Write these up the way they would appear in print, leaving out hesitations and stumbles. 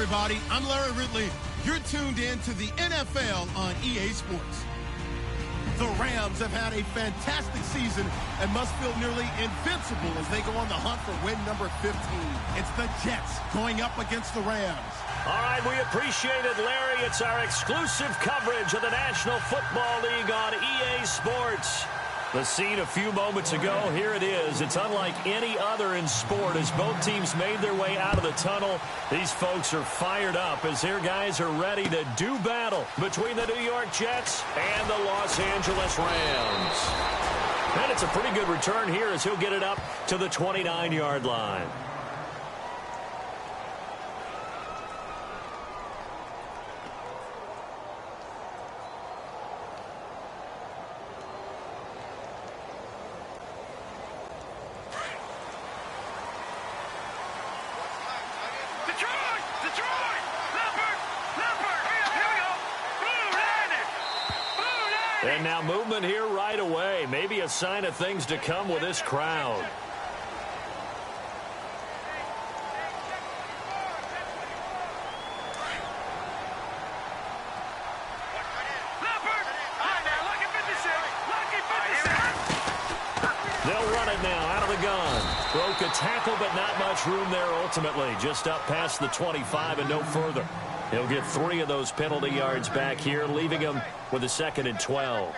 everybody. I'm Larry Ridley. You're tuned in to the NFL on EA Sports. The Rams have had a fantastic season and must feel nearly invincible as they go on the hunt for win number 15. It's the Jets going up against the Rams. All right, we appreciate it, Larry. It's our exclusive coverage of the National Football League on EA Sports. The scene a few moments ago, here it is. It's unlike any other in sport as both teams made their way out of the tunnel. These folks are fired up as their guys are ready to do battle between the New York Jets and the Los Angeles Rams. And it's a pretty good return here as he'll get it up to the 29-yard line. And now movement here right away. Maybe a sign of things to come with this crowd. They'll run it now out of the gun. Broke a tackle, but not much room there ultimately. Just up past the 25 and no further. He'll get 3 of those penalty yards back here, leaving him with a 2nd and 12.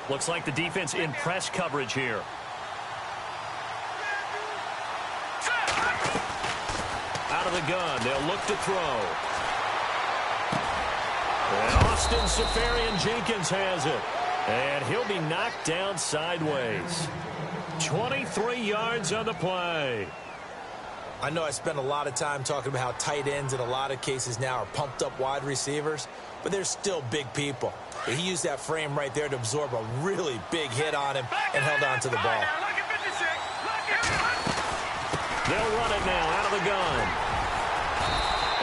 Looks like the defense in press coverage here. Out of the gun, they'll look to throw. And Austin Seferian-Jenkins has it. And he'll be knocked down sideways. 23 yards on the play. I know I spent a lot of time talking about how tight ends in a lot of cases now are pumped up wide receivers, but they're still big people. He used that frame right there to absorb a really big hit on him and held on to the ball. They'll run it now out of the gun.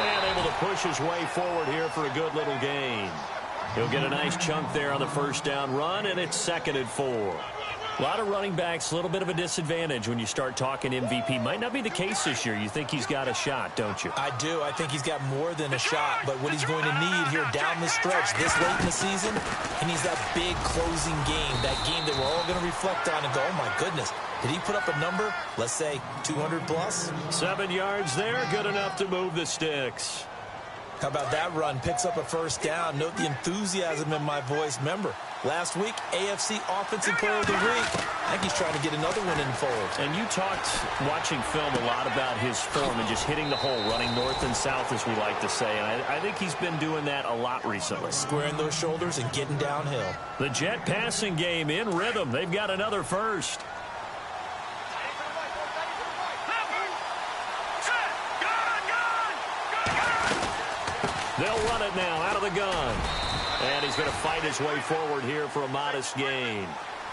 And able to push his way forward here for a good little gain. He'll get a nice chunk there on the first down run, and it's 2nd and 4. A lot of running backs, a little bit of a disadvantage when you start talking MVP. Might not be the case this year. You think he's got a shot, don't you? I do. I think he's got more than a shot. But what he's going to need here down the stretch this late in the season, he needs that big closing game, that game that we're all going to reflect on and go, oh, my goodness, did he put up a number, let's say 200 plus? 7 yards there, good enough to move the sticks. How about that run? Picks up a first down. Note the enthusiasm in my voice. Remember, last week, AFC Offensive Player of the Week. I think he's trying to get another one in the fold. And you talked, watching film, a lot about his form and just hitting the hole, running north and south, as we like to say. And I think he's been doing that a lot recently. Squaring those shoulders and getting downhill. The Jet passing game in rhythm. They've got another first. They'll run it now out of the gun. And he's going to fight his way forward here for a modest gain.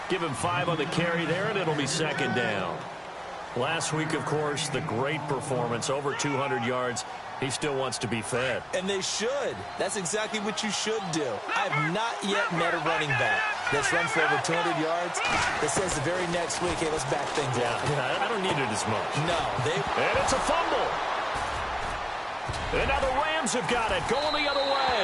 Give him 5 on the carry there, and it'll be 2nd down. Last week, of course, the great performance, over 200 yards. He still wants to be fed. And they should. That's exactly what you should do. I have not yet met a running back that's run for over 200 yards that says the very next week, hey, let's back things up. Yeah, I don't need it as much. No. And it's a fumble. And now the Rams have got it, going the other way.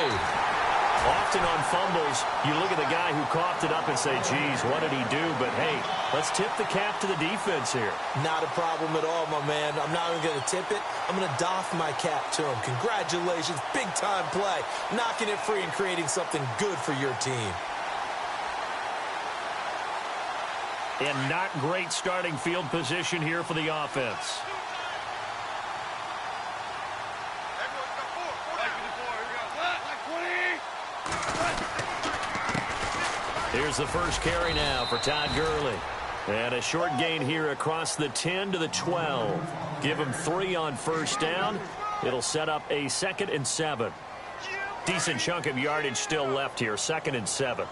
Often on fumbles, you look at the guy who coughed it up and say, geez, what did he do? But, hey, let's tip the cap to the defense here. Not a problem at all, my man. I'm not even going to tip it. I'm going to doff my cap to him. Congratulations, big-time play. Knocking it free and creating something good for your team. And not great starting field position here for the offense. Here's the first carry now for Todd Gurley. And a short gain here across the 10 to the 12. Give him 3 on first down. It'll set up a 2nd and 7. Decent chunk of yardage still left here. 2nd and 7.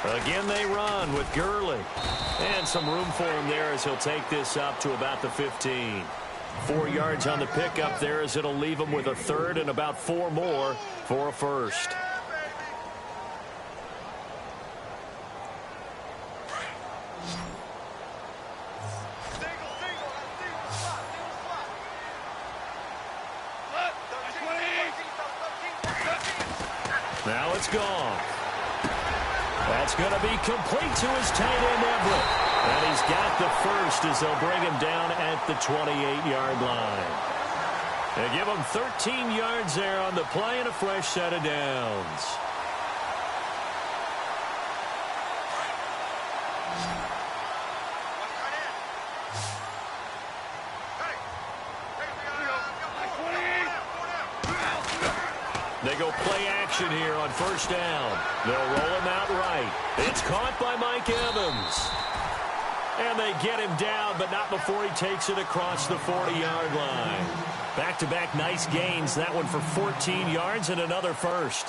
Again, they run with Gurley. And some room for him there as he'll take this up to about the 15. 4 yards on the pickup there as it'll leave him with a 3rd and about 4 more for a first. Now it's gone. That's going to be complete to his tight end, Everett. And he's got the first as they'll bring him down at the 28-yard line. They give him 13 yards there on the play and a fresh set of downs. They go play action here on first down. They'll roll him out right. It's caught by Mike Evans. And they get him down, but not before he takes it across the 40-yard line. Back-to-back nice gains. That one for 14 yards and another first.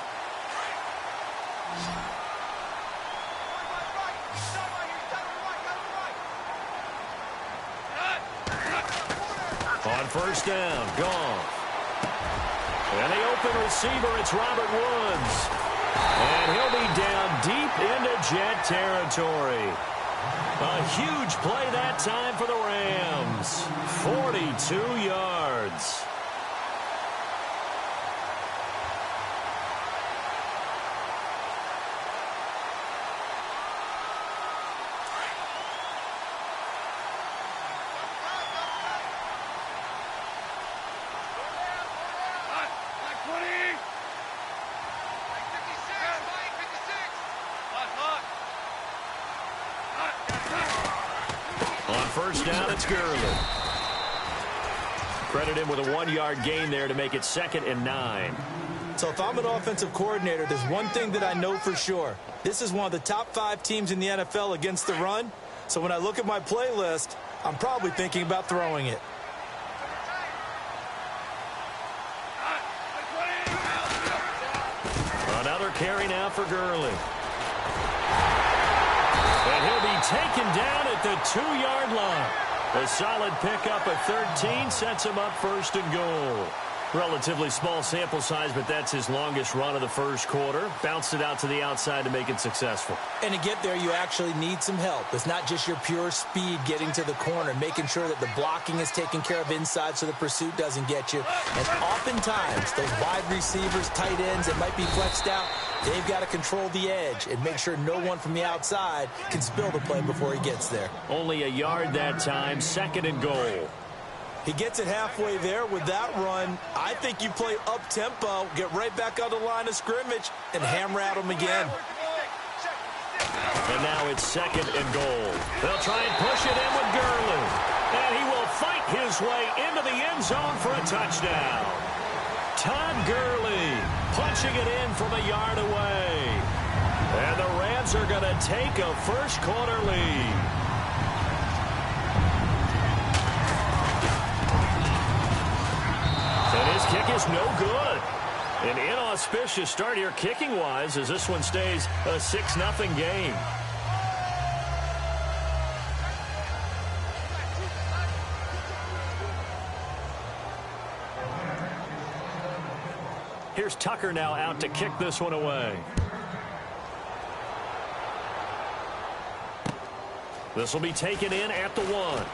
On first down, gone. And the open receiver, it's Robert Woods. And he'll be down deep into Jet territory. A huge play that time for the Rams. 42 yards. First down, it's Gurley. Credit him with a 1-yard gain there to make it 2nd and 9. So if I'm an offensive coordinator, there's one thing that I know for sure. This is one of the top 5 teams in the NFL against the run. So when I look at my playlist, I'm probably thinking about throwing it. Another carry now for Gurley. And he'll be taken down at the 2-yard line. A solid pickup of 13 sets him up 1st and goal. Relatively small sample size, but that's his longest run of the first quarter. Bounced it out to the outside to make it successful. And to get there, you actually need some help. It's not just your pure speed getting to the corner, making sure that the blocking is taken care of inside so the pursuit doesn't get you. And oftentimes, those wide receivers, tight ends that might be flexed out, they've got to control the edge and make sure no one from the outside can spill the play before he gets there. Only a yard that time, 2nd and goal. He gets it halfway there with that run. I think you play up-tempo, get right back on the line of scrimmage, and hammer at him again. And now it's 2nd and goal. They'll try and push it in with Gurley. And he will fight his way into the end zone for a touchdown. Todd Gurley punching it in from a yard away. And the Rams are going to take a first-quarter lead. And his kick is no good. An inauspicious start here kicking-wise as this one stays a 6-0 game. Here's Tucker now out to kick this one away. This will be taken in at the 1.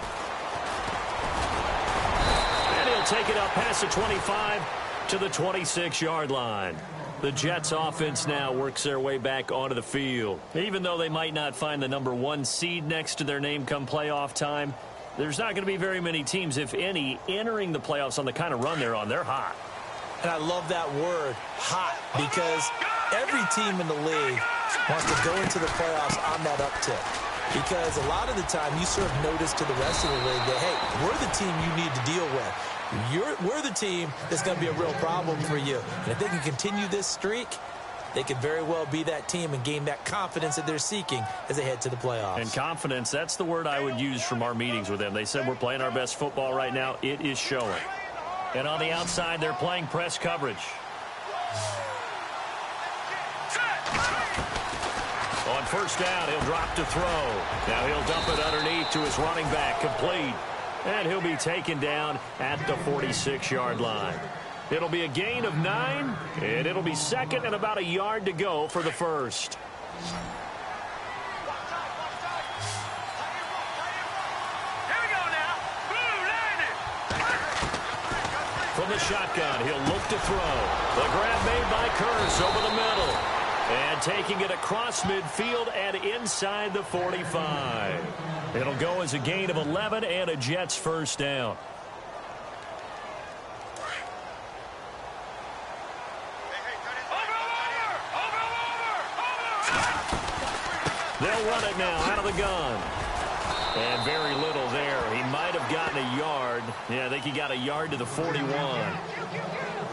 Take it up past the 25 to the 26-yard line. The Jets offense now works their way back onto the field. Even though they might not find the number 1 seed next to their name come playoff time, there's not going to be very many teams, if any, entering the playoffs on the kind of run they're on. They're hot. And I love that word, hot, because every team in the league wants to go into the playoffs on that uptick. Because a lot of the time you serve notice to the rest of the league that, hey, we're the team you need to deal with. We're the team that's going to be a real problem for you. And if they can continue this streak, they could very well be that team and gain that confidence that they're seeking as they head to the playoffs. And confidence, that's the word I would use from our meetings with them. They said we're playing our best football right now. It is showing. And on the outside, they're playing press coverage. On first down, he'll drop to throw. Now he'll dump it underneath to his running back, complete. And he'll be taken down at the 46-yard line. It'll be a gain of 9, and it'll be 2nd and about a yard to go for the first. from the shotgun. He'll look to throw. The grab made by Curse over the middle. And taking it across midfield and inside the 45. It'll go as a gain of 11 and a Jets first down. They'll run it now out of the gun. And very little there. He might have gotten a yard. Yeah, I think he got a yard to the 41.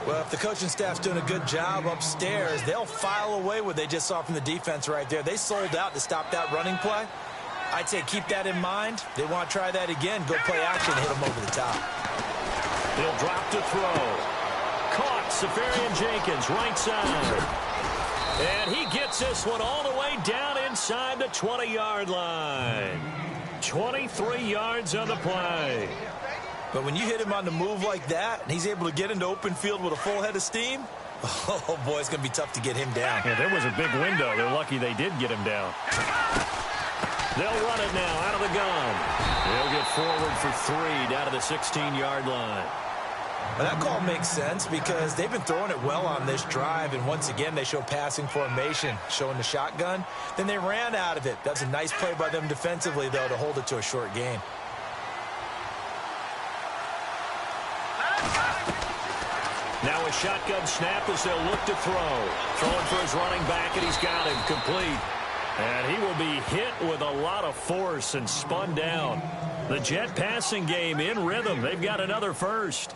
Well, if the coaching staff's doing a good job upstairs, they'll file away what they just saw from the defense right there. They sold out to stop that running play. I'd say keep that in mind. They want to try that again. Go play action and hit them over the top. He'll drop to throw. Caught. Safarian Jenkins, right side. And he gets this one all the way down inside the 20-yard line. 23 yards on the play. But when you hit him on the move like that, and he's able to get into open field with a full head of steam, oh, boy, it's going to be tough to get him down. Yeah, there was a big window. They're lucky they did get him down. They'll run it now out of the gun. They'll get forward for 3 down to the 16-yard line. Well, that call makes sense because they've been throwing it well on this drive, and once again they show passing formation, showing the shotgun. Then they ran out of it. That's a nice play by them defensively, though, to hold it to a short gain. Now a shotgun snap as they'll look to throw. Throwing for his running back, and he's got him complete. And he will be hit with a lot of force and spun down. The Jet passing game in rhythm. They've got another first.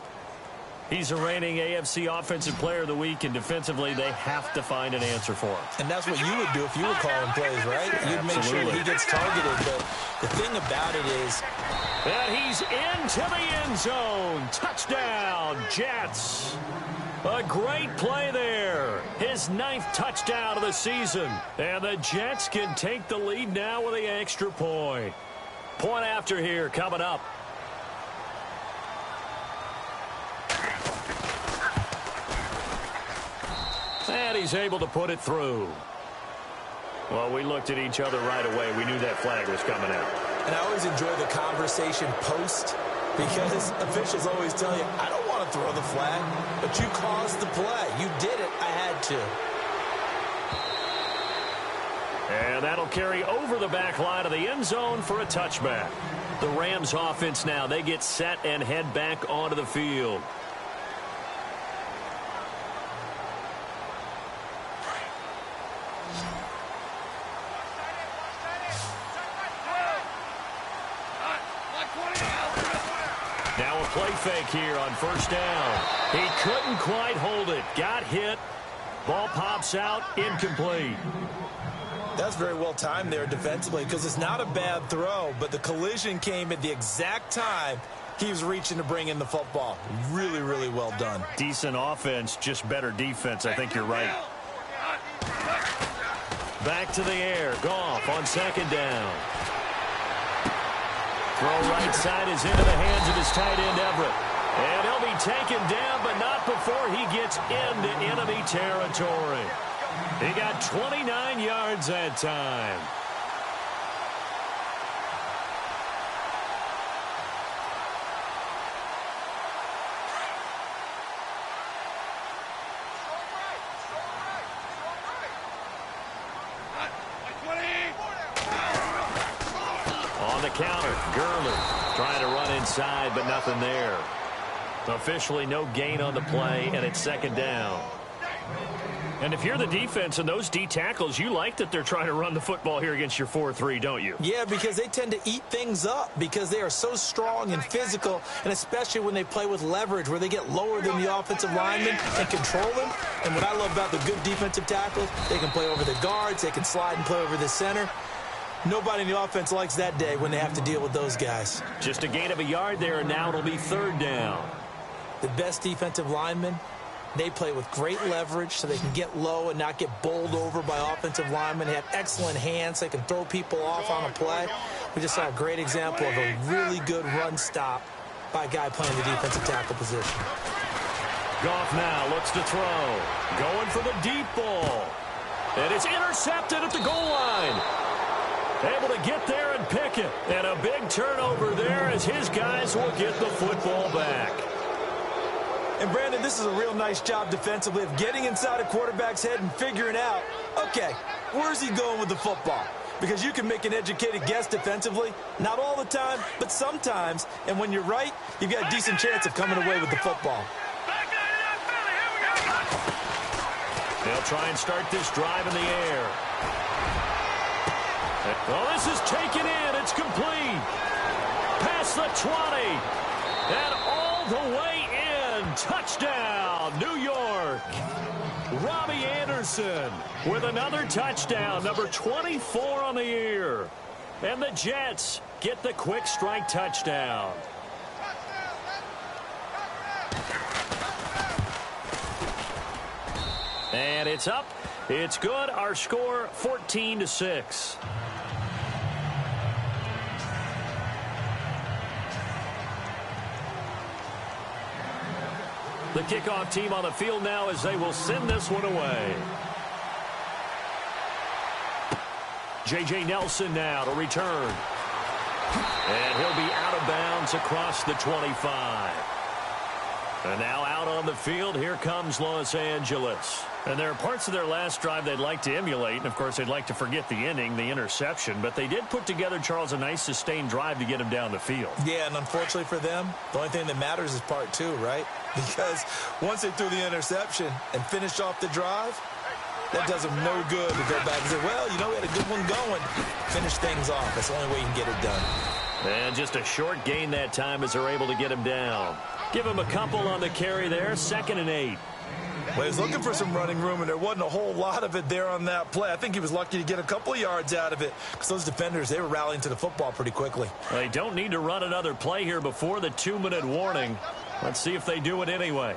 He's a reigning AFC Offensive Player of the Week, and defensively they have to find an answer for him. And that's what you would do if you were calling plays, right? You'd make sure that he gets targeted. But the thing about it is that he's into the end zone. Touchdown, Jets. A great play there. His 9th touchdown of the season. And the Jets can take the lead now with the extra point. Point after here coming up. And he's able to put it through. Well, we looked at each other right away. We knew that flag was coming out. And I always enjoy the conversation post because officials always tell you, I don't want to throw the flag, but you caused the play. You did it. I had to. And that'll carry over the back line of the end zone for a touchback. The Rams offense now, they get set and head back onto the field. Now a play fake here on first down. He couldn't quite hold it. Got hit. Ball pops out. Incomplete. That's very well timed there defensively because it's not a bad throw, but the collision came at the exact time he was reaching to bring in the football. Really, really well done. Decent offense, just better defense. I think you're right. Back to the air. Goff on second down. Throw right side is into the hands of his tight end, Everett. And he'll be taken down, but not before he gets into enemy territory. He got 29 yards that time. On the counter, Gurley trying to run inside, but nothing there. Officially no gain on the play, and it's second down. And if you're the defense and those D tackles, you like that they're trying to run the football here against your 4-3, don't you? Yeah, because they tend to eat things up because they are so strong and physical, and especially when they play with leverage where they get lower than the offensive linemen and control them. And what I love about the good defensive tackles, they can play over the guards, they can slide and play over the center. Nobody in the offense likes that day when they have to deal with those guys. Just a gain of a yard there, and now it'll be third down. The best defensive linemen, they play with great leverage so they can get low and not get bowled over by offensive linemen. They have excellent hands. They can throw people off on a play. We just saw a great example of a really good run stop by a guy playing the defensive tackle position. Goff now looks to throw. Going for the deep ball. And it's intercepted at the goal line. Able to get there and pick it. And a big turnover there as his guys will get the football back. And, Brandon, this is a real nice job defensively of getting inside a quarterback's head and figuring out, okay, where's he going with the football? Because you can make an educated guess defensively, not all the time, but sometimes. And when you're right, you've got a decent chance of coming away with the football. They'll try and start this drive in the air. Well, this is taken in. It's complete. Past the 20. And all the way in. Touchdown, New York. Robbie Anderson with another touchdown, number 24 on the year. And the Jets get the quick strike touchdown. And it's up. It's good. Our score 14-6. The kickoff team on the field now as they will send this one away. J.J. Nelson now to return. And he'll be out of bounds across the 25. And now out on the field, here comes Los Angeles. And there are parts of their last drive they'd like to emulate. And, of course, they'd like to forget the inning, the interception. But they did put together, Charles, a nice sustained drive to get him down the field. Yeah, and unfortunately for them, the only thing that matters is part two, right? Because once they threw the interception and finished off the drive, that does them no good to go back and say, well, you know, we had a good one going. Finish things off. That's the only way you can get it done. And just a short gain that time as they're able to get him down. Give him a couple on the carry there, 2nd and 8. Well, he's looking for some running room, and there wasn't a whole lot of it there on that play. I think he was lucky to get a couple of yards out of it because those defenders, they were rallying to the football pretty quickly. They don't need to run another play here before the 2-minute warning. Let's see if they do it anyway.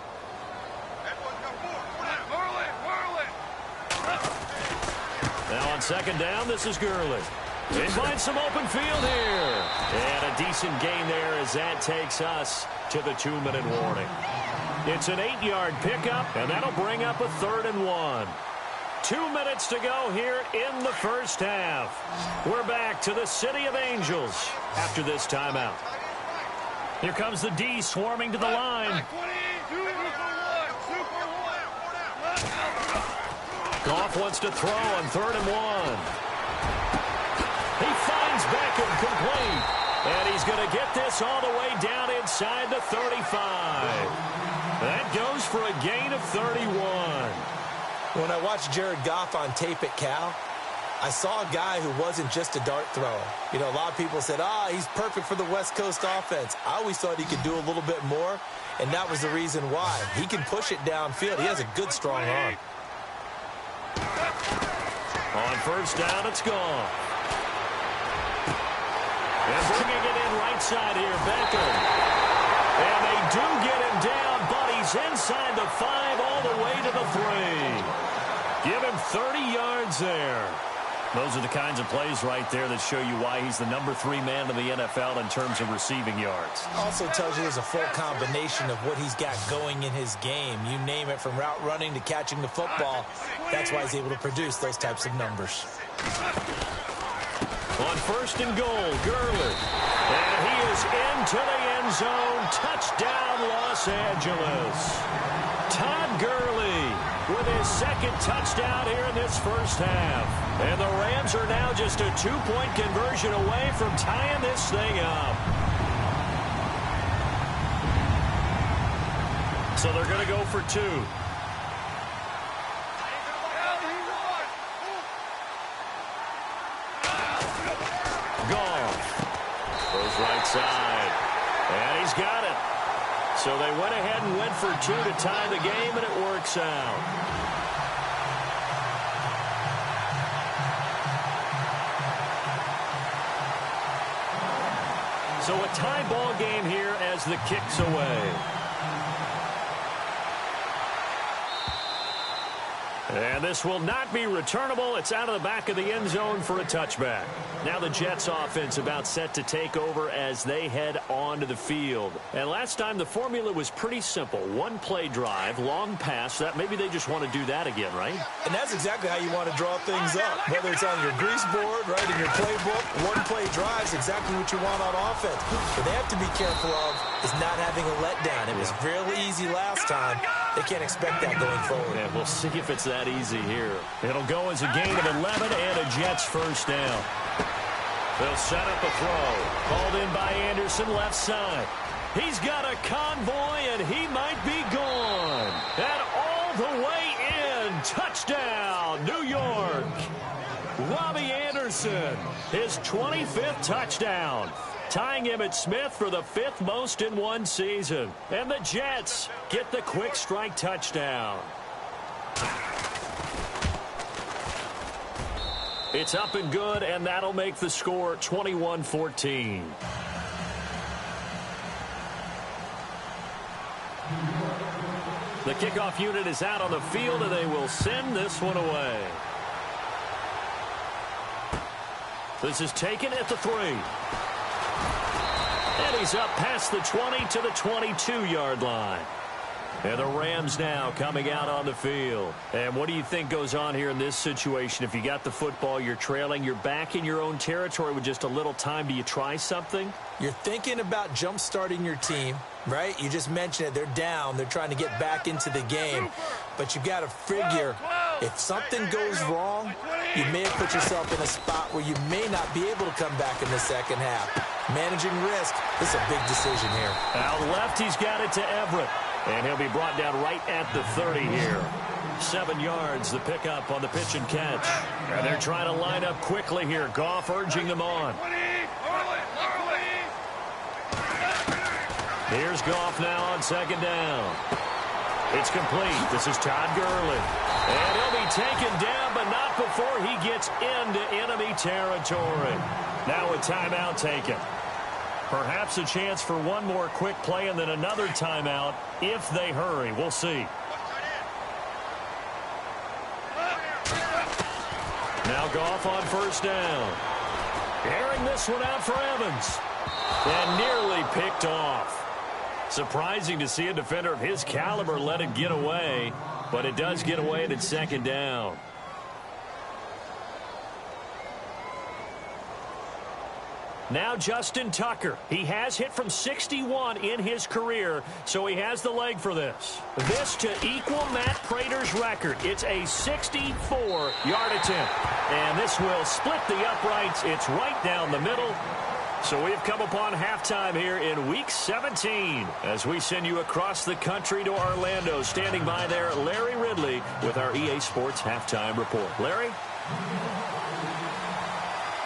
Now on 2nd down, this is Gurley. They find some open field here. And a decent gain there as that takes us to the 2-minute warning. It's an 8-yard pickup, and that'll bring up a 3rd and 1. 2 minutes to go here in the first half. We're back to the City of Angels after this timeout. Here comes the D swarming to the line. Goff wants to throw on 3rd and 1. He finds Beckham complete. And he's going to get this all the way down inside the 35. That goes for a gain of 31. When I watched Jared Goff on tape at Cal, I saw a guy who wasn't just a dart thrower. You know, a lot of people said, he's perfect for the West Coast offense. I always thought he could do a little bit more, and that was the reason why. He can push it downfield. He has a good, strong arm. On 1st down, it's gone. And bringing it in right side here, Beckham. And they do get him down, but he's inside the 5 all the way to the 3. Give him 30 yards there. Those are the kinds of plays right there that show you why he's the number 3 man in the NFL in terms of receiving yards. Also tells you there's a full combination of what he's got going in his game. You name it, from route running to catching the football. That's why he's able to produce those types of numbers. On 1st and goal, Gurley. And he is into the end zone. Touchdown, Los Angeles. Todd Gurley with his 2nd touchdown here in this first half. And the Rams are now just a 2-point conversion away from tying this thing up. So they're going to go for 2. Goes right side. And he's got it. So they went ahead and went for 2 to tie the game, and it works out. So a tie ball game here as the kick's away. And this will not be returnable. It's out of the back of the end zone for a touchback. Now the Jets offense about set to take over as they head onto the field. And last time the formula was pretty simple. 1-play drive, long pass. That maybe they just want to do that again, right? And that's exactly how you want to draw things up. Whether it's on your grease board, right, in your playbook, 1-play drive is exactly what you want on offense. But they have to be careful of is not having a letdown. It was really easy last time. They can't expect that going forward. Yeah, we'll see if it's that easy here. It'll go as a gain of 11 and a Jets first down. They'll set up a throw. Called in by Anderson, left side. He's got a convoy, and he might be gone. And all the way in. Touchdown, New York. Robbie Anderson, his 25th touchdown, tying Emmitt Smith for the 5th most in one season. And the Jets get the quick strike touchdown. It's up and good, and that'll make the score 21-14. The kickoff unit is out on the field, and they will send this one away. This is taken at the 3. And he's up past the 20 to the 22-yard line. And the Rams now coming out on the field. And what do you think goes on here in this situation? If you got the football, you're trailing, you're back in your own territory with just a little time. Do you try something? You're thinking about jump-starting your team, right? You just mentioned it. They're down. They're trying to get back into the game. But you got to figure if something goes wrong, you may have put yourself in a spot where you may not be able to come back in the second half. Managing risk, this is a big decision here. Out left, he's got it to Everett. And he'll be brought down right at the 30 here. 7 yards, the pickup on the pitch and catch. And they're trying to line up quickly here. Goff urging them on. Here's Goff now on second down. It's complete. This is Todd Gurley. And he'll be taken down, but not before he gets into enemy territory. Now a timeout taken. Perhaps a chance for one more quick play and then another timeout if they hurry. We'll see. Now Goff on first down. Airing this one out for Evans. And nearly picked off. Surprising to see a defender of his caliber let it get away, but it does get away and it's second down. Now Justin Tucker. He has hit from 61 in his career, so he has the leg for this. This to equal Matt Prater's record. It's a 64-yard attempt. And this will split the uprights. It's right down the middle. So we've come upon halftime here in Week 17 as we send you across the country to Orlando. Standing by there, Larry Ridley with our EA Sports Halftime Report. Larry?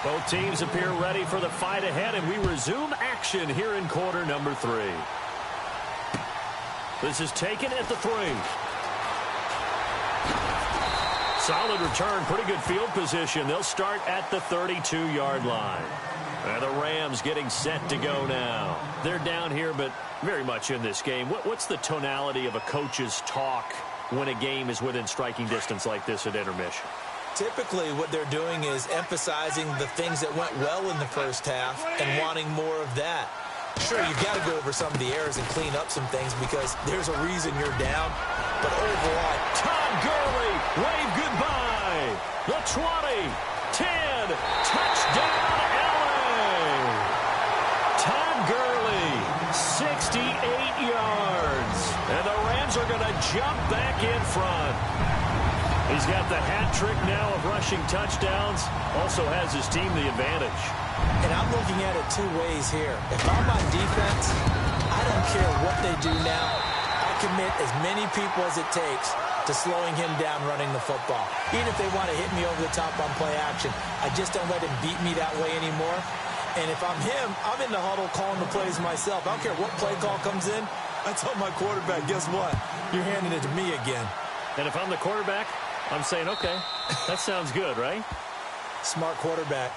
Both teams appear ready for the fight ahead, and we resume action here in quarter number 3. This is taken at the 3. Solid return, pretty good field position. They'll start at the 32-yard line. And the Rams getting set to go now. They're down here, but very much in this game. What's the tonality of a coach's talk when a game is within striking distance like this at intermission? Typically, what they're doing is emphasizing the things that went well in the first half and wanting more of that. Sure, you've got to go over some of the errors and clean up some things because there's a reason you're down. But overall, Todd Gurley, wave goodbye. The 20, 10, touchdown, LA. Todd Gurley, 68 yards. And the Rams are going to jump back in front. He's got the hat trick now of rushing touchdowns. Also has his team the advantage. And I'm looking at it two ways here. If I'm on defense, I don't care what they do now. I commit as many people as it takes to slowing him down running the football. Even if they want to hit me over the top on play action, I just don't let him beat me that way anymore. And if I'm him, I'm in the huddle calling the plays myself. I don't care what play call comes in. I tell my quarterback, guess what? You're handing it to me again. And if I'm the quarterback, I'm saying, okay, that sounds good, right? Smart quarterback.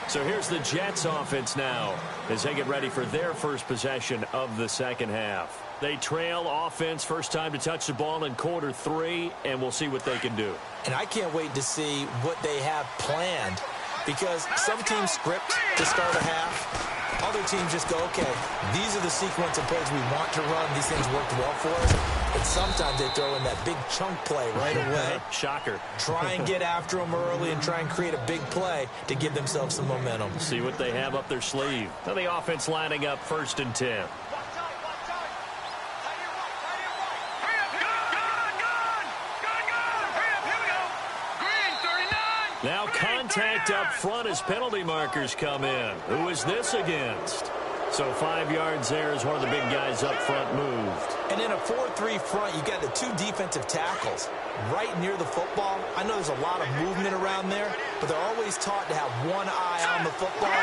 So here's the Jets offense now as they get ready for their first possession of the second half. They trail offense, first time to touch the ball in quarter 3, and we'll see what they can do. And I can't wait to see what they have planned because some teams script to start a half. Other teams just go, okay, these are the sequence of plays we want to run. These things worked well for us. And sometimes they throw in that big chunk play right away. Shocker. Try and get after them early and try and create a big play to give themselves some momentum. See what they have up their sleeve. Now the offense lining up 1st and 10. Now contact up front as penalty markers come in. Who is this against? So 5 yards there as one of the big guys up front moved. And in a 4-3 front, you got the 2 defensive tackles right near the football. I know there's a lot of movement around there, but they're always taught to have one eye on the football.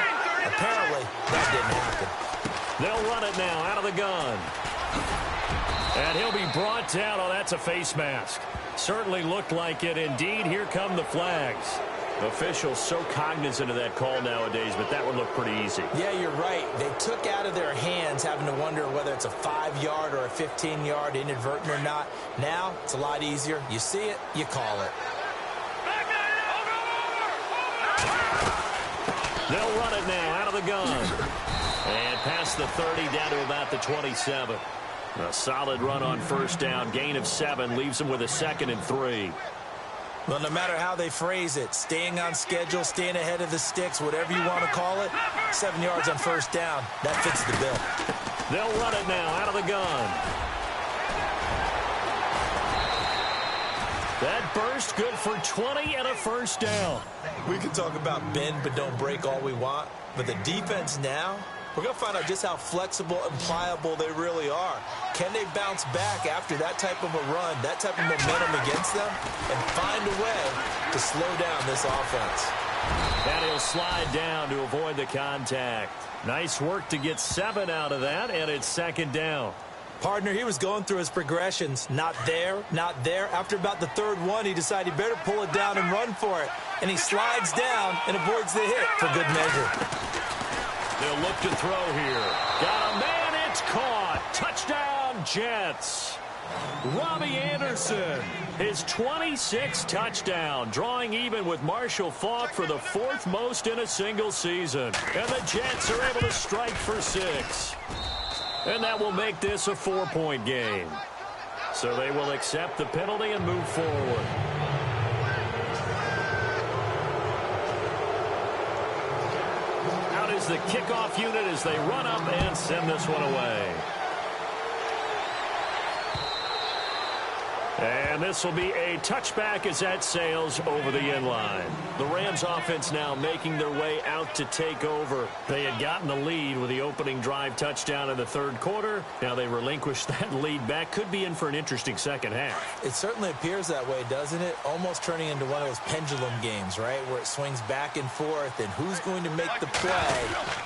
Apparently, that didn't happen. They'll run it now out of the gun. And he'll be brought down. Oh, that's a face mask. Certainly looked like it. Indeed, here come the flags. Officials so cognizant of that call nowadays, but that would look pretty easy. Yeah, you're right. They took out of their hands having to wonder whether it's a 5-yard or a 15-yard inadvertent or not. Now, it's a lot easier. You see it, you call it. They'll run it now out of the gun. And past the 30 down to about the 27. A solid run on first down. Gain of 7 leaves them with a 2nd and 3. Well, no matter how they phrase it, staying on schedule, staying ahead of the sticks, whatever you want to call it, 7 yards on first down, that fits the bill. They'll run it now out of the gun. That burst good for 20 and a first down. We can talk about bend but don't break all we want, but the defense now, we're going to find out just how flexible and pliable they really are. Can they bounce back after that type of a run, that type of momentum against them, and find a way to slow down this offense? And he'll slide down to avoid the contact. Nice work to get 7 out of that, and it's 2nd down. Partner, he was going through his progressions. Not there, not there. After about the 3rd one, he decided he better pull it down and run for it. And he slides down and avoids the hit for good measure. They'll look to throw here. Got a man, it's caught. Touchdown, Jets. Robbie Anderson, his 26th touchdown, drawing even with Marshall Faulk for the 4th most in a single season. And the Jets are able to strike for 6. And that will make this a 4-point game. So they will accept the penalty and move forward. Out is the kickoff unit as they run up and send this one away. And this will be a touchback as that sails over the end line. The Rams offense now making their way out to take over. They had gotten the lead with the opening drive touchdown in the 3rd quarter. Now they relinquish that lead back. Could be in for an interesting second half. It certainly appears that way, doesn't it? Almost turning into one of those pendulum games, right? Where it swings back and forth, and who's going to make the play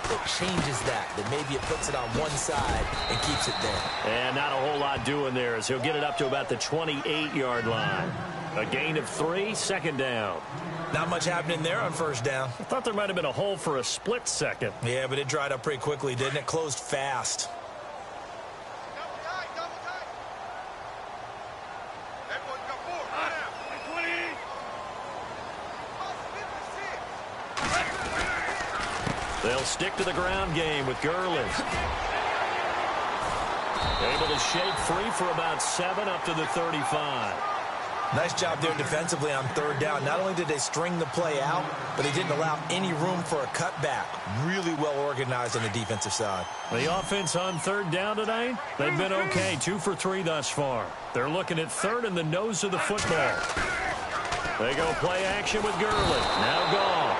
that changes that maybe it puts it on one side and keeps it there. And not a whole lot doing there as he'll get it up to about the 28-yard line. A gain of 3, 2nd down. Not much happening there on first down. I thought there might have been a hole for a split second. Yeah, but it dried up pretty quickly, didn't it? Closed fast. They'll stick to the ground game with Gurley. Able to shake free for about 7 up to the 35. Nice job there defensively on 3rd down. Not only did they string the play out, but they didn't allow any room for a cutback. Really well organized on the defensive side. The offense on 3rd down tonight, they've been okay. 2 for 3 thus far. They're looking at 3rd in the nose of the football. They go play action with Gurley. Now Goff.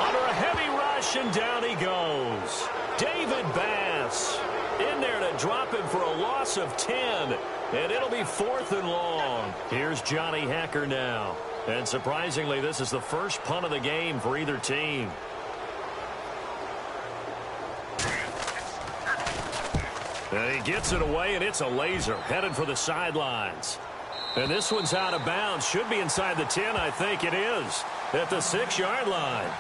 Under a heavy rush, and down he goes. David Bass in there to drop him for a loss of 10. And it'll be 4th and long. Here's Johnny Hacker now. And surprisingly, this is the first punt of the game for either team. And he gets it away, and it's a laser headed for the sidelines. And this one's out of bounds. Should be inside the 10, I think it is. At the 6-yard line.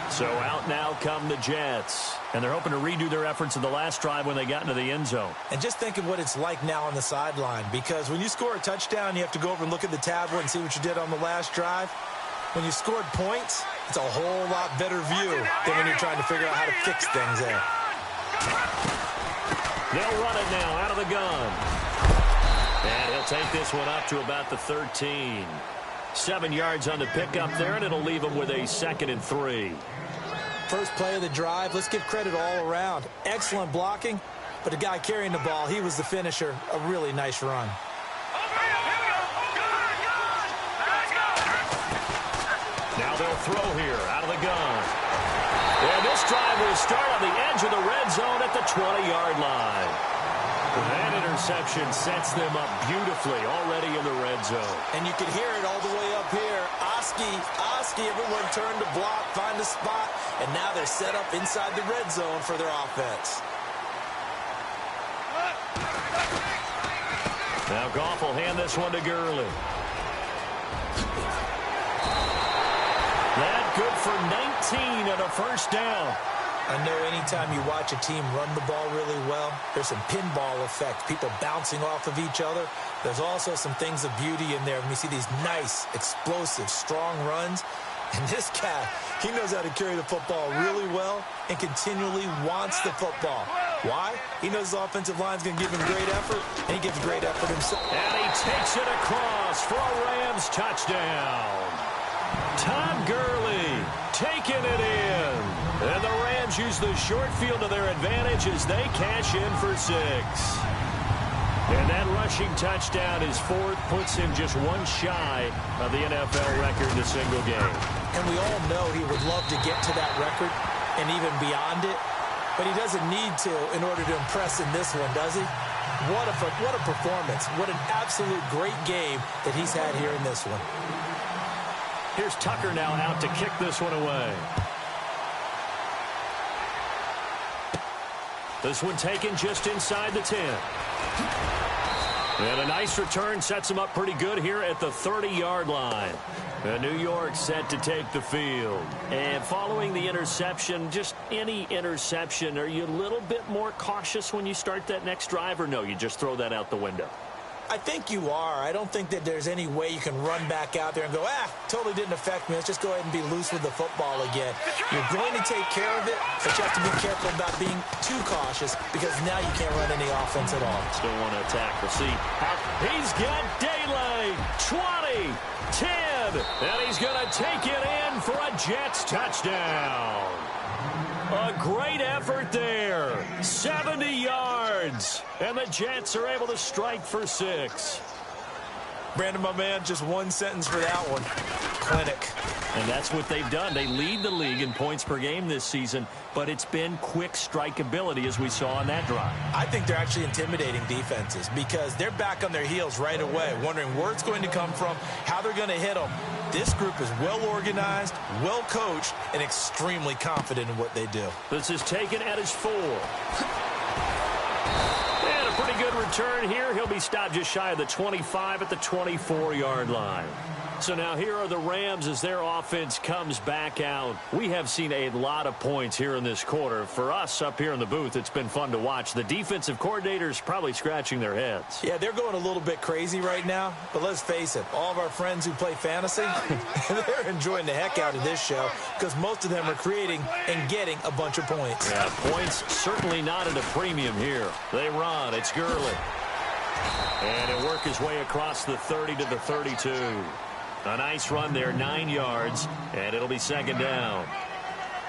So out now come the Jets. And they're hoping to redo their efforts in the last drive when they got into the end zone. And just think of what it's like now on the sideline. Because when you score a touchdown, you have to go over and look at the tablet and see what you did on the last drive. When you scored points, it's a whole lot better view than when you're trying to figure out how to fix things there. They'll run it now out of the gun. And he'll take this one up to about the 13. 7 yards on the pickup there, and it'll leave him with a 2nd and 3. First play of the drive, let's give credit all around. Excellent blocking, but the guy carrying the ball, he was the finisher. A really nice run. Now they'll throw here out of the gun. And this drive will start on the edge of the red zone at the 20-yard line. That interception sets them up beautifully already in the red zone. And you can hear it all the way up here. Oski, everyone turned to block, find a spot, and now they're set up inside the red zone for their offense. Now Goff will hand this one to Gurley. That good for 19 and a first down. I know anytime you watch a team run the ball really well, there's some pinball effect, people bouncing off of each other. There's also some things of beauty in there when you see these nice, explosive, strong runs. And this guy, he knows how to carry the football really well and continually wants the football. Why? He knows his offensive line's going to give him great effort, and he gives great effort himself. And he takes it across for a Rams touchdown. Todd Gurley taking it in. And the Rams use the short field to their advantage as they cash in for 6. And that rushing touchdown, his fourth, puts him just one shy of the NFL record in a single game. And we all know he would love to get to that record and even beyond it, but he doesn't need to in order to impress in this one, does he? What a performance. What an absolute great game that he's had here in this one. Here's Tucker now out to kick this one away. This one taken just inside the 10. And a nice return sets him up pretty good here at the 30-yard line. And New York set to take the field. And following the interception, just any interception, are you a little bit more cautious when you start that next drive, or no, you just throw that out the window? I think you are. I don't think that there's any way you can run back out there and go, totally didn't affect me. Let's just go ahead and be loose with the football again. You're going to take care of it, but you have to be careful about being too cautious because now you can't run any offense at all. Still want to attack. We'll see. He's got daylight. 20, 10, and he's going to take it in for a Jets touchdown. A great effort there. 70 yards. And the Jets are able to strike for 6. Brandon, my man, just one sentence for that one. Clinic. And that's what they've done. They lead the league in points per game this season, but it's been quick strikeability as we saw on that drive. I think they're actually intimidating defenses because they're back on their heels right away, wondering where it's going to come from, how they're going to hit them. This group is well organized, well coached, and extremely confident in what they do. This is taken at his 4. And a pretty good return here. He'll be stopped just shy of the 25 at the 24-yard line. So now here are the Rams as their offense comes back out. We have seen a lot of points here in this quarter. For us up here in the booth, it's been fun to watch. The defensive coordinators probably scratching their heads. Yeah, they're going a little bit crazy right now. But let's face it, all of our friends who play fantasy, they're enjoying the heck out of this show because most of them are creating and getting a bunch of points. Yeah, points certainly not at a premium here. They run. It's Gurley. And he'll work his way across the 30 to the 32. A nice run there, 9 yards, and it'll be second down.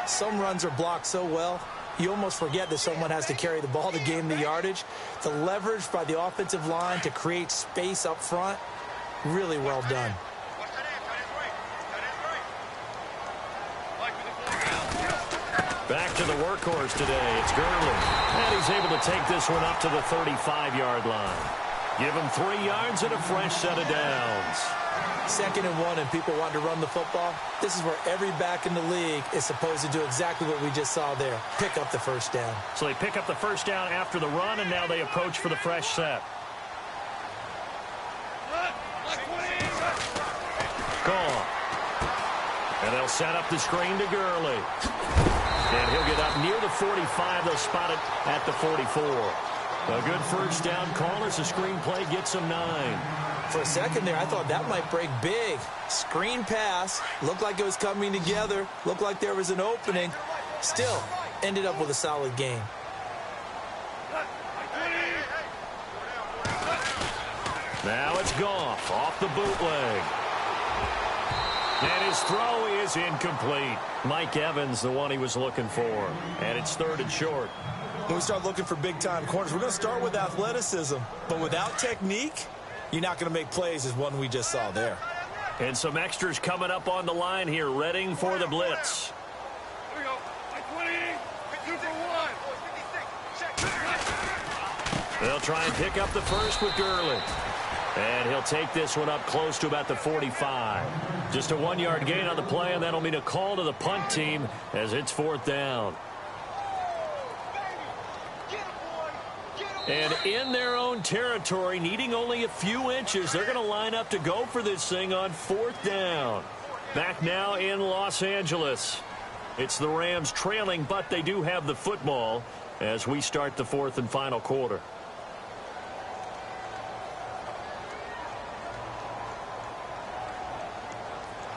Some runs are blocked so well, you almost forget that someone has to carry the ball to gain the yardage. The leverage by the offensive line to create space up front, really well done. Back to the workhorse today. It's Gurley. And he's able to take this one up to the 35-yard line. Give him 3 yards and a fresh set of downs. 2nd and 1 and people want to run the football. This is where every back in the league is supposed to do exactly what we just saw there. Pick up the first down. So they pick up the first down after the run, and now they approach for the fresh set. Gone. And they'll set up the screen to Gurley. And he'll get up near the 45. They'll spot it at the 44. A good first down call as the screen play gets him 9. For a second there, I thought that might break big. Screen pass. Looked like it was coming together. Looked like there was an opening. Still, ended up with a solid game. Now it's Goff off the bootleg. And his throw is incomplete. Mike Evans, the one he was looking for. And it's 3rd and short. When we start looking for big-time corners, we're going to start with athleticism. But without technique, you're not going to make plays as one we just saw there. And some extras coming up on the line here, readying for the blitz. Here we go. 20, 2 for 1. They'll try and pick up the first with Gurley. And he'll take this one up close to about the 45. Just a 1-yard gain on the play, and that'll mean a call to the punt team as it's 4th down. And in their own territory, needing only a few inches, they're going to line up to go for this thing on 4th down. Back now in Los Angeles. It's the Rams trailing, but they do have the football as we start the 4th and final quarter.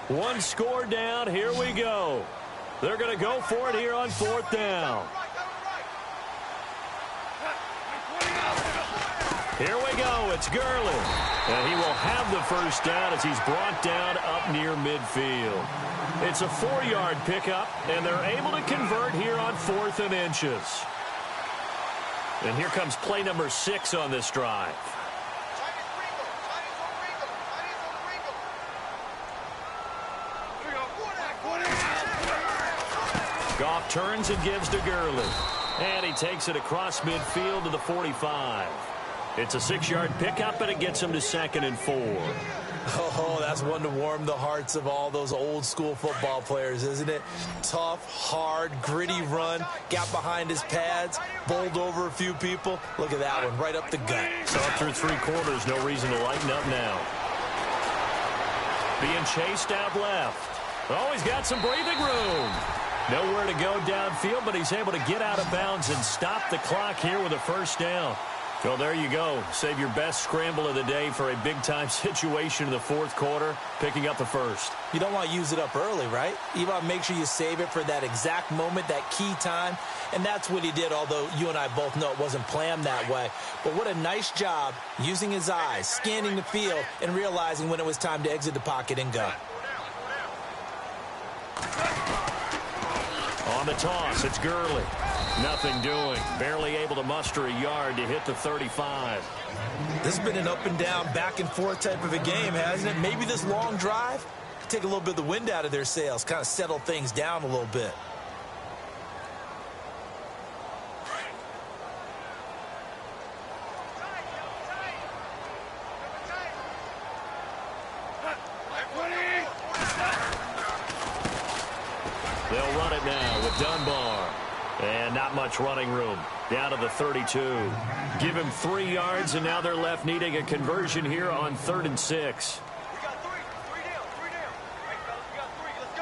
One score down. Here we go. They're going to go for it here on 4th down. Here we go. It's Gurley. And he will have the first down as he's brought down up near midfield. It's a 4-yard pickup, and they're able to convert here on 4th and inches. And here comes play number 6 on this drive. Goff turns and gives to Gurley. And he takes it across midfield to the 45. It's a 6-yard pickup, and it gets him to 2nd and 4. Oh, that's one to warm the hearts of all those old-school football players, isn't it? Tough, hard, gritty run, got behind his pads, bowled over a few people. Look at that one, right up the gut. So through 3 quarters, no reason to lighten up now. Being chased out left. Oh, he's got some breathing room. Nowhere to go downfield, but he's able to get out of bounds and stop the clock here with a first down. Well, there you go. Save your best scramble of the day for a big-time situation in the 4th quarter, picking up the first. You don't want to use it up early, right? You want to make sure you save it for that exact moment, that key time. And that's what he did, although you and I both know it wasn't planned that way. But what a nice job using his eyes, scanning the field, and realizing when it was time to exit the pocket and go. On the toss, it's Gurley. Nothing doing. Barely able to muster a yard to hit the 35. This has been an up and down, back and forth type of a game, hasn't it? Maybe this long drive could take a little bit of the wind out of their sails, kind of settle things down a little bit. They'll run it now with Dunbar. And not much running room. Down to the 32. Give him 3 yards, and now they're left needing a conversion here on 3rd and 6. We got 3. 3 down. 3 down. All right, fellas, we got 3. Let's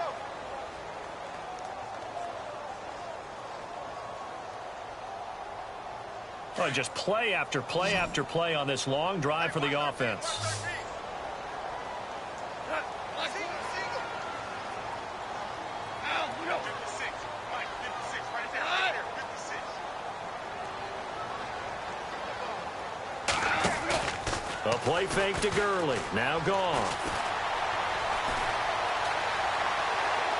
go. Well, just play after play after play on this long drive for the offense. A play fake to Gurley. Now gone.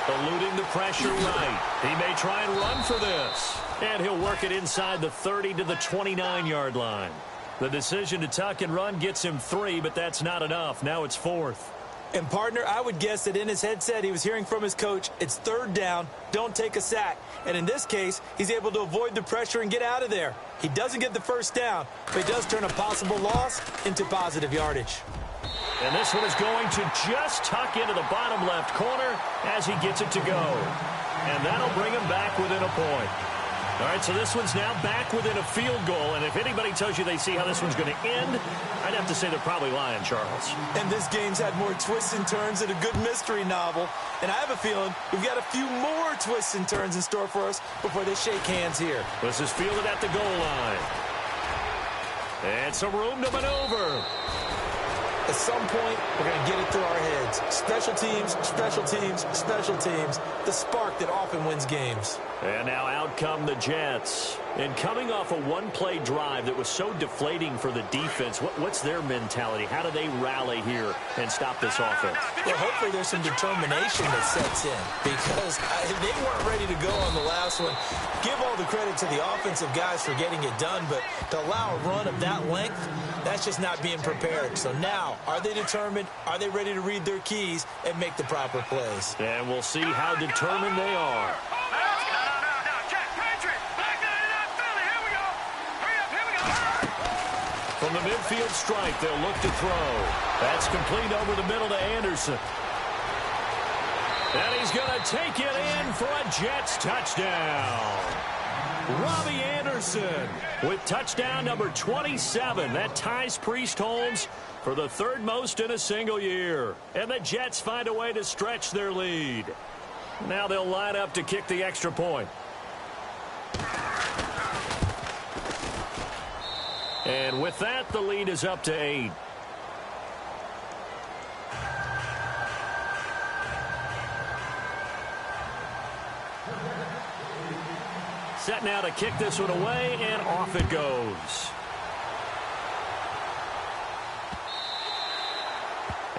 Eluding the pressure right. He may try and run for this. And he'll work it inside the 30 to the 29-yard line. The decision to tuck and run gets him 3, but that's not enough. Now it's 4th. And, partner, I would guess that in his headset he was hearing from his coach, it's 3rd down, don't take a sack. And in this case, he's able to avoid the pressure and get out of there. He doesn't get the first down, but he does turn a possible loss into positive yardage. And this one is going to just tuck into the bottom left corner as he gets it to go. And that'll bring him back within a point. All right, so this one's now back within a field goal. And if anybody tells you they see how this one's going to end, I'd have to say they're probably lying, Charles. And this game's had more twists and turns than a good mystery novel. And I have a feeling we've got a few more twists and turns in store for us before they shake hands here. This is fielded at the goal line. And some room to maneuver. At some point, we're going to get it through our heads. Special teams, special teams, special teams. The spark that often wins games. And now out come the Jets. And coming off a one-play drive that was so deflating for the defense, what's their mentality? How do they rally here and stop this offense? Well, hopefully there's some determination that sets in because they weren't ready to go on the last one. Give all the credit to the offensive guys for getting it done, but to allow a run of that length, that's just not being prepared. So now, are they determined? Are they ready to read their keys and make the proper plays? And we'll see how determined they are. From the midfield stripe, they'll look to throw. That's complete over the middle to Anderson. And he's going to take it in for a Jets touchdown. Robbie Anderson with touchdown number 27. That ties Priest Holmes for the third most in a single year. And the Jets find a way to stretch their lead. Now they'll line up to kick the extra point. And with that, the lead is up to 8. Set now to kick this one away, and off it goes.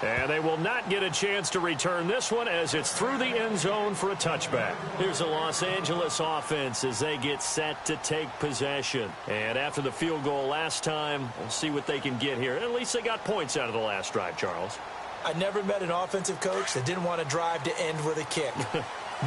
And they will not get a chance to return this one as it's through the end zone for a touchback. Here's the Los Angeles offense as they get set to take possession. And after the field goal last time, we'll see what they can get here. At least they got points out of the last drive, Charles. I never met an offensive coach that didn't want to drive to end with a kick.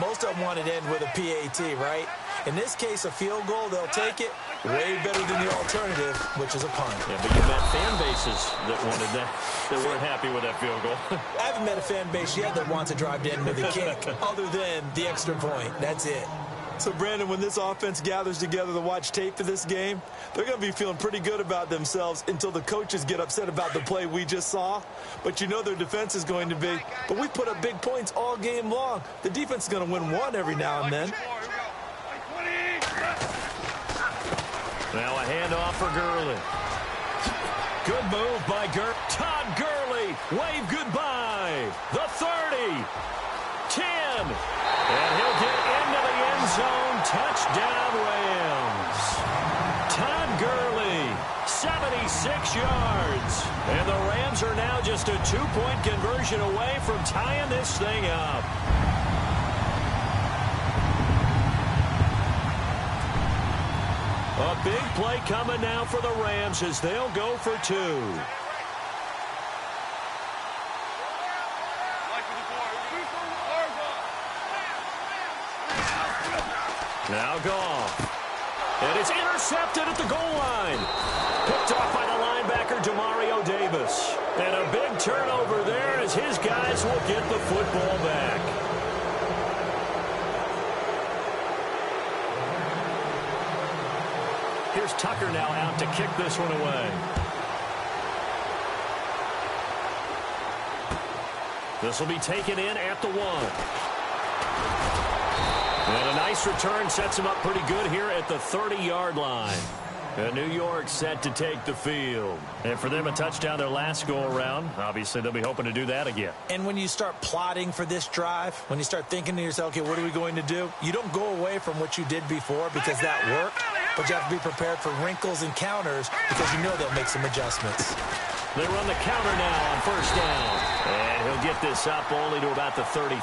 Most of them wanted to end with a PAT, right? In this case, a field goal, they'll take it. Way better than the alternative, which is a punt. Yeah, but you met fan bases that wanted that, that weren't happy with that field goal. I haven't met a fan base yet that wants to drive to end with a kick, other than the extra point. That's it. So, Brandon, when this offense gathers together to watch tape for this game, they're going to be feeling pretty good about themselves until the coaches get upset about the play we just saw. But you know their defense is going to be. But we put up big points all game long. The defense is going to win one every now and then. Now a handoff for Gurley. Good move by Todd Gurley. Wave goodbye. The 30. 10. And he'll get into the end zone. Touchdown Rams. Todd Gurley, 76 yards. And the Rams are now just a 2-point conversion away from tying this thing up. A big play coming now for the Rams as they'll go for 2. Now Goff. And it's intercepted at the goal line. Picked off by the linebacker, Demario Davis. And a big turnover there as his guys will get the football back. Here's Tucker now out to kick this one away. This will be taken in at the 1. And a nice return sets him up pretty good here at the 30-yard line. And New York set to take the field. And for them, a touchdown their last go-around. Obviously, they'll be hoping to do that again. And when you start plotting for this drive, when you start thinking to yourself, okay, what are we going to do? You don't go away from what you did before because that worked. But you have to be prepared for wrinkles and counters because you know they'll make some adjustments. They run the counter now on first down. And he'll get this up only to about the 33.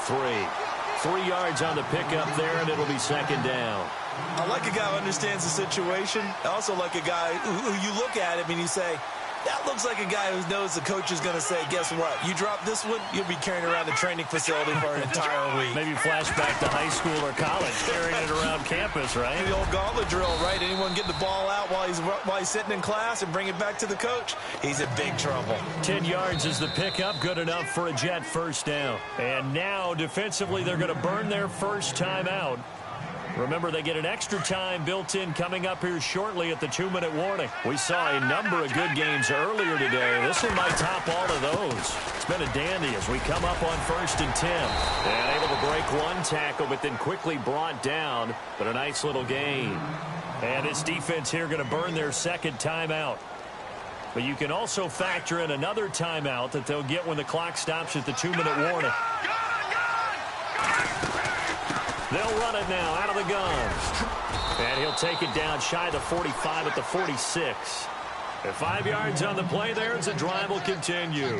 3 yards on the pickup there, and it'll be second down. I like a guy who understands the situation. I also like a guy who you look at him and you say, that looks like a guy who knows the coach is going to say, guess what? You drop this one, you'll be carrying around the training facility for an entire week. Maybe flashback to high school or college, carrying it around campus, right? The old gauntlet drill, right? Anyone get the ball out while he's sitting in class and bring it back to the coach? He's in big trouble. 10 yards is the pickup, good enough for a Jet first down. And now, defensively, they're going to burn their first time out. Remember, they get an extra time built in coming up here shortly at the 2-minute warning. We saw a number of good games earlier today. This one might top all of those. It's been a dandy as we come up on 1st and 10. And able to break one tackle, but then quickly brought down. But a nice little gain. And this defense here going to burn their second timeout. But you can also factor in another timeout that they'll get when the clock stops at the 2-minute warning. They'll run it now out of the gun. And he'll take it down shy of the 45 at the 46. At 5 yards on the play there as the drive will continue.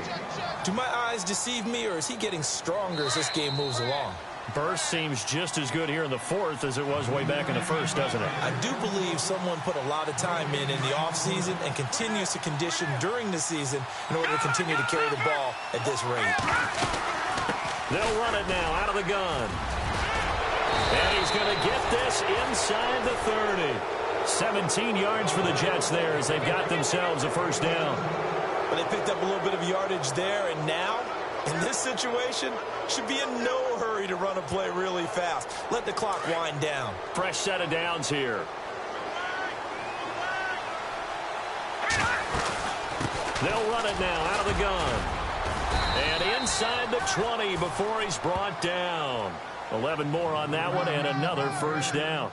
Do my eyes deceive me, or is he getting stronger as this game moves along? Burst seems just as good here in the fourth as it was way back in the first, doesn't it? I do believe someone put a lot of time in the offseason and continues to condition during the season in order to continue to carry the ball at this rate. They'll run it now out of the gun. And he's going to get this inside the 30. 17 yards for the Jets there as they've got themselves a first down. Well, they picked up a little bit of yardage there, and now, in this situation, should be in no hurry to run a play really fast. Let the clock wind down. Fresh set of downs here. They'll run it now out of the gun. And inside the 20 before he's brought down. 11 more on that one and another first down.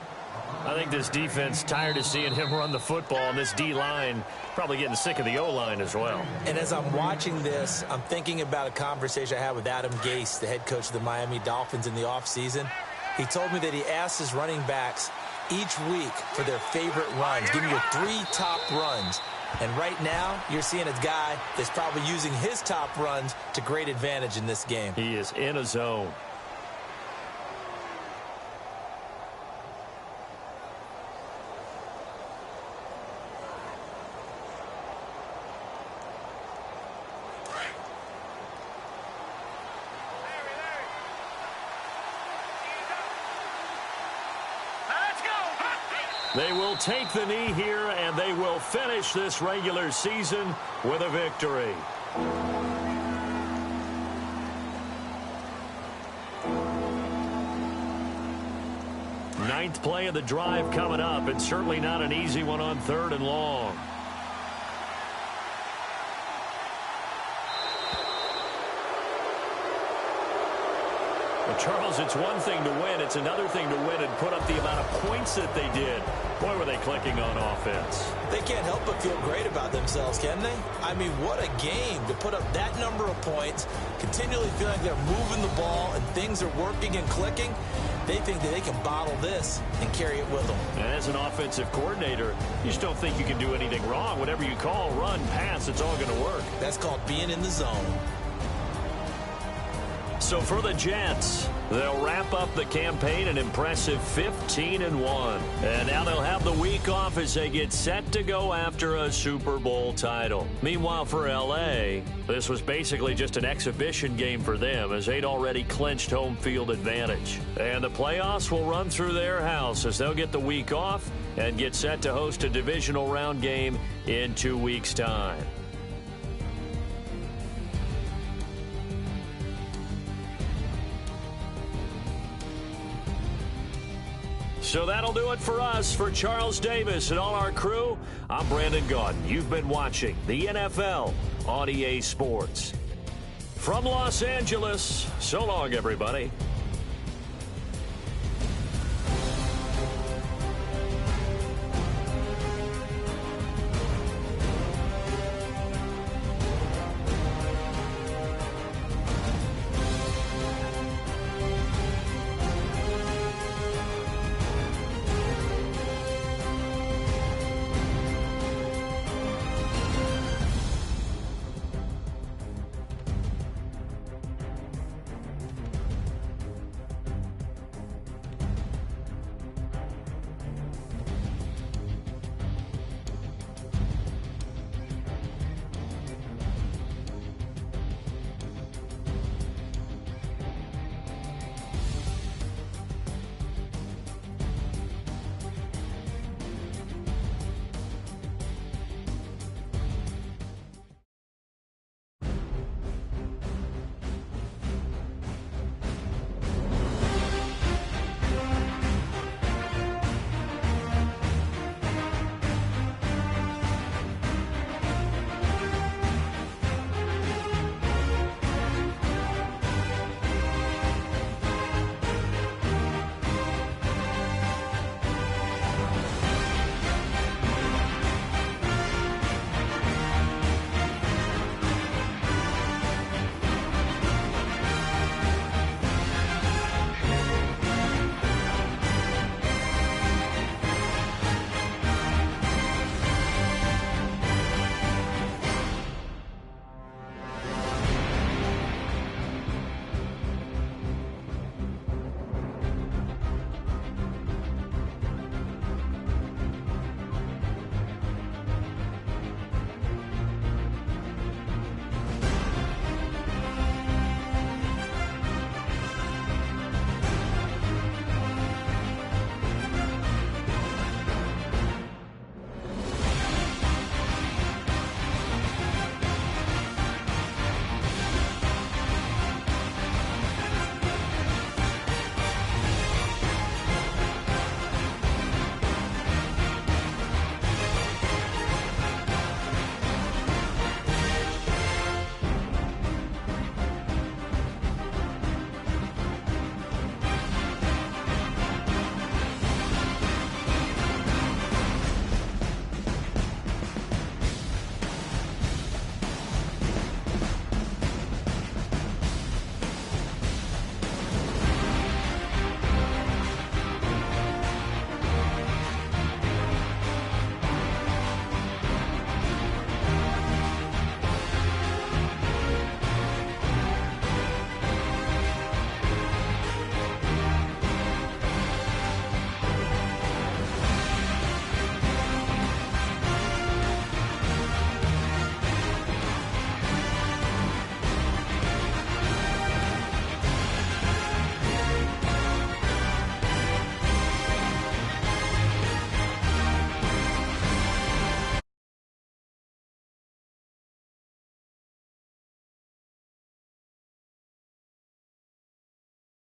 I think this defense tired of seeing him run the football, and this D-line probably getting sick of the O-line as well. And as I'm watching this, I'm thinking about a conversation I had with Adam Gase, the head coach of the Miami Dolphins in the offseason. He told me that he asked his running backs each week for their favorite runs. Give me your 3 top runs. And right now, you're seeing a guy that's probably using his top runs to great advantage in this game. He is in a zone. They will take the knee here, and they will finish this regular season with a victory. Ninth play of the drive coming up, and certainly not an easy one on 3rd and long. Well, Charles, it's one thing to win. It's another thing to win and put up the amount of points that they did. Boy, were they clicking on offense. They can't help but feel great about themselves, can they? I mean, what a game to put up that number of points, continually feeling like they're moving the ball and things are working and clicking. They think that they can bottle this and carry it with them. And as an offensive coordinator, you just don't think you can do anything wrong. Whatever you call, run, pass, it's all going to work. That's called being in the zone. So for the Jets, they'll wrap up the campaign an impressive 15-1. And now they'll have the week off as they get set to go after a Super Bowl title. Meanwhile, for L.A., this was basically just an exhibition game for them as they'd already clinched home field advantage. And the playoffs will run through their house as they'll get the week off and get set to host a divisional round game in 2 weeks' time. So that'll do it for us. For Charles Davis and all our crew, I'm Brandon Gaudin. You've been watching the NFL on EA Sports. From Los Angeles, so long, everybody.